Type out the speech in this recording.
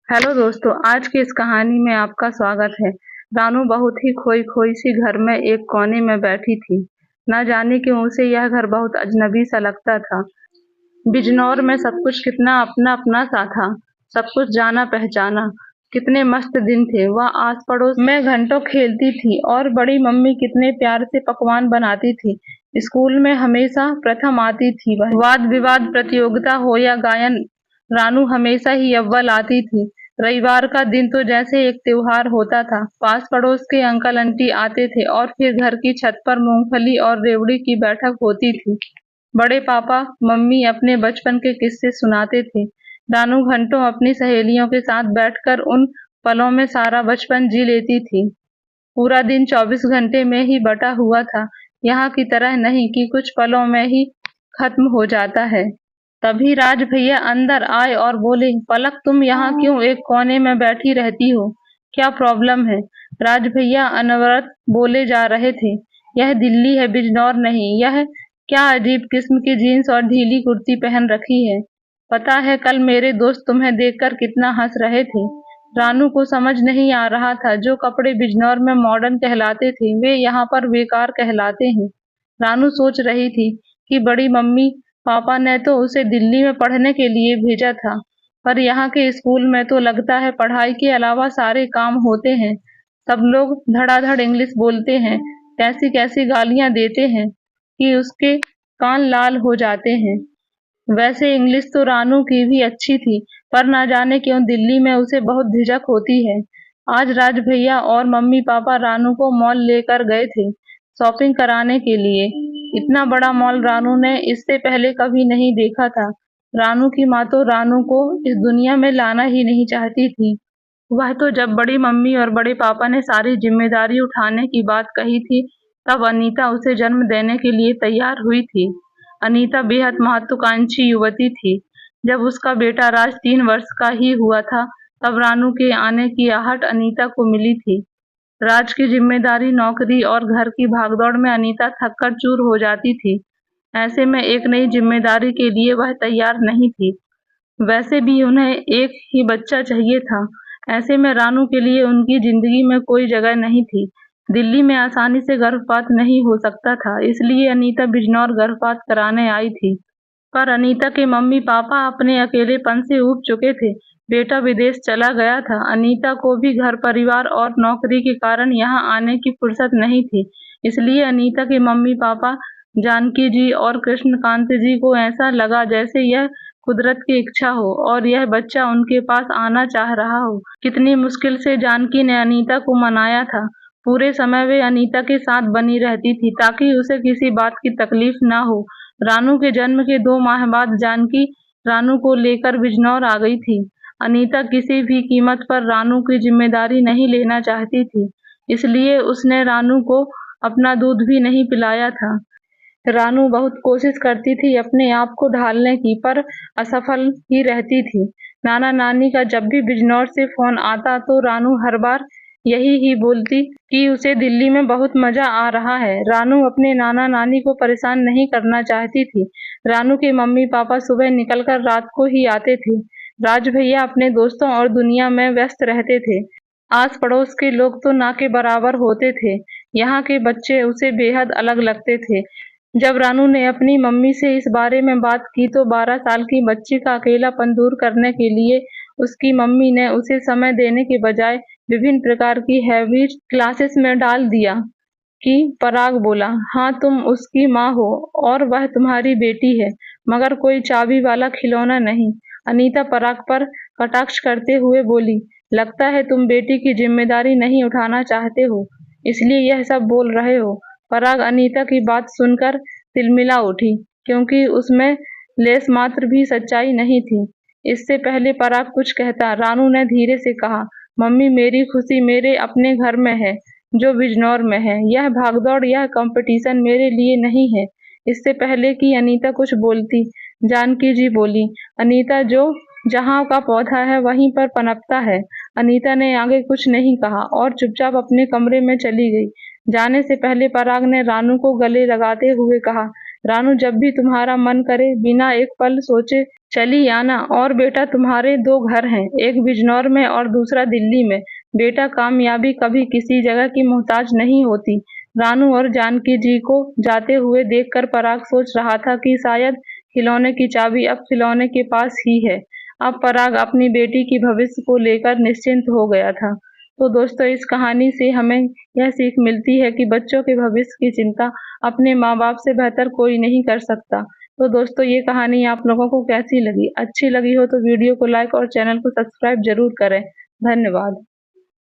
Hello दोस्तों, आज की इस कहानी में आपका स्वागत है। रानू बहुत ही खोई खोई सी घर में एक कोने में बैठी थी। न जाने क्यों उसे यह घर बहुत अजनबी सा लगता था। बिजनौर में सब कुछ कितना अपना अपना सा था, सब कुछ जाना पहचाना। कितने मस्त दिन थे। वह आस पड़ोस में घंटों खेलती थी और बड़ी मम्मी कितने प्यार से पकवान बनाती थी। स्कूल में हमेशा प्रथम आती थी वह। वाद विवाद प्रतियोगिता हो या गायन, रानू हमेशा ही अव्वल आती थी। रविवार का दिन तो जैसे एक त्योहार होता था। पास पड़ोस के अंकल आंटी आते थे और फिर घर की छत पर मूंगफली और रेवड़ी की बैठक होती थी। बड़े पापा मम्मी अपने बचपन के किस्से सुनाते थे। रानू घंटों अपनी सहेलियों के साथ बैठकर उन पलों में सारा बचपन जी लेती थी। पूरा दिन 24 घंटे में ही बटा हुआ था। यहाँ की तरह नहीं कि कुछ पलों में ही खत्म हो जाता है। तभी राज भैया अंदर आए और बोले, पलक तुम यहाँ क्यों एक कोने में बैठी रहती हो? क्या प्रॉब्लम है? राज भैया अनवरत बोले जा रहे थे, यह दिल्ली है, बिजनौर नहीं। यह क्या अजीब किस्म की जीन्स और ढीली कुर्ती पहन रखी है? पता है कल मेरे दोस्त तुम्हें देखकर कितना हंस रहे थे। रानू को समझ नहीं आ रहा था, जो कपड़े बिजनौर में मॉडर्न कहलाते थे वे यहाँ पर बेकार कहलाते हैं। रानू सोच रही थी कि बड़ी मम्मी पापा ने तो उसे दिल्ली में पढ़ने के लिए भेजा था, पर यहाँ के स्कूल में तो लगता है पढ़ाई के अलावा सारे काम होते हैं। सब लोग धड़ाधड़ इंग्लिश बोलते हैं, कैसी कैसी गालियां देते हैं कि उसके कान लाल हो जाते हैं। वैसे इंग्लिश तो रानू की भी अच्छी थी, पर ना जाने क्यों दिल्ली में उसे बहुत झिझक होती है। आज राज भैया और मम्मी पापा रानू को मॉल लेकर गए थे, शॉपिंग कराने के लिए। इतना बड़ा मॉल रानू ने इससे पहले कभी नहीं देखा था। रानू की माँ तो रानू को इस दुनिया में लाना ही नहीं चाहती थी। वह तो जब बड़ी मम्मी और बड़े पापा ने सारी जिम्मेदारी उठाने की बात कही थी, तब अनीता उसे जन्म देने के लिए तैयार हुई थी। अनीता बेहद महत्वाकांक्षी युवती थी। जब उसका बेटा राज 3 वर्ष का ही हुआ था, तब रानू के आने की आहट अनीता को मिली थी। राज की जिम्मेदारी, नौकरी और घर की भागदौड़ में अनीता थककर चूर हो जाती थी। ऐसे में एक नई जिम्मेदारी के लिए वह तैयार नहीं थी। वैसे भी उन्हें एक ही बच्चा चाहिए था। ऐसे में रानू के लिए उनकी जिंदगी में कोई जगह नहीं थी। दिल्ली में आसानी से गर्भपात नहीं हो सकता था, इसलिए अनीता बिजनौर गर्भपात कराने आई थी। पर अनीता के मम्मी पापा अपने अकेलेपन से ऊब चुके थे। बेटा विदेश चला गया था। अनीता को भी घर परिवार और नौकरी के कारण यहाँ आने की फुर्सत नहीं थी। इसलिए अनीता के मम्मी पापा जानकी जी और कृष्णकांत जी को ऐसा लगा जैसे यह कुदरत की इच्छा हो और यह बच्चा उनके पास आना चाह रहा हो। कितनी मुश्किल से जानकी ने अनीता को मनाया था। पूरे समय वे अनीता के साथ बनी रहती थी ताकि उसे किसी बात की तकलीफ ना हो। रानू के जन्म के 2 माह बाद जानकी रानू को लेकर बिजनौर आ गई थी। अनीता किसी भी कीमत पर रानू की जिम्मेदारी नहीं लेना चाहती थी, इसलिए उसने रानू को अपना दूध भी नहीं पिलाया था। रानू बहुत कोशिश करती थी अपने आप को ढालने की, पर असफल ही रहती थी। नाना नानी का जब भी बिजनौर से फोन आता तो रानू हर बार यही ही बोलती कि उसे दिल्ली में बहुत मजा आ रहा है। रानू अपने नाना नानी को परेशान नहीं करना चाहती थी। रानू के मम्मी पापा सुबह निकलकर रात को ही आते थे। राज भैया अपने दोस्तों और दुनिया में व्यस्त रहते थे। आस पड़ोस के लोग तो ना के बराबर होते थे। यहाँ के बच्चे उसे बेहद अलग लगते थे। जब रानू ने अपनी मम्मी से इस बारे में बात की तो 12 साल की बच्ची का अकेलापन दूर करने के लिए उसकी मम्मी ने उसे समय देने के बजाय विभिन्न प्रकार की हैवी क्लासेस में डाल दिया। कि पराग बोला, हाँ तुम उसकी माँ हो और वह तुम्हारी बेटी है, मगर कोई चाबी वाला खिलौना नहीं। अनीता पराग पर कटाक्ष करते हुए बोली, लगता है तुम बेटी की जिम्मेदारी नहीं उठाना चाहते हो, इसलिए यह सब बोल रहे हो। पराग अनीता की बात सुनकर तिलमिला उठी, क्योंकि उसमें लेस मात्र भी सच्चाई नहीं थी। इससे पहले पराग कुछ कहता, रानू ने धीरे से कहा, मम्मी मेरी खुशी मेरे अपने घर में है, जो बिजनौर में है। यह भागदौड़, यह कंपटीशन मेरे लिए नहीं है। इससे पहले कि अनीता कुछ बोलती, जानकी जी बोली, अनीता जो जहाँ का पौधा है वहीं पर पनपता है। अनीता ने आगे कुछ नहीं कहा और चुपचाप अपने कमरे में चली गई। जाने से पहले पराग ने रानू को गले लगाते हुए कहा, रानू, जब भी तुम्हारा मन करे बिना एक पल सोचे चली आना। और बेटा, तुम्हारे 2 घर हैं, एक बिजनौर में और दूसरा दिल्ली में। बेटा, कामयाबी कभी किसी जगह की मोहताज नहीं होती। रानू और जानकी जी को जाते हुए देखकर पराग सोच रहा था कि शायद खिलौने की चाबी अब खिलौने के पास ही है। अब पराग अपनी बेटी की भविष्य को लेकर निश्चिंत हो गया था। तो दोस्तों, इस कहानी से हमें यह सीख मिलती है कि बच्चों के भविष्य की चिंता अपने माँ-बाप से बेहतर कोई नहीं कर सकता। तो दोस्तों, ये कहानी आप लोगों को कैसी लगी? अच्छी लगी हो तो वीडियो को लाइक और चैनल को सब्सक्राइब ज़रूर करें। धन्यवाद।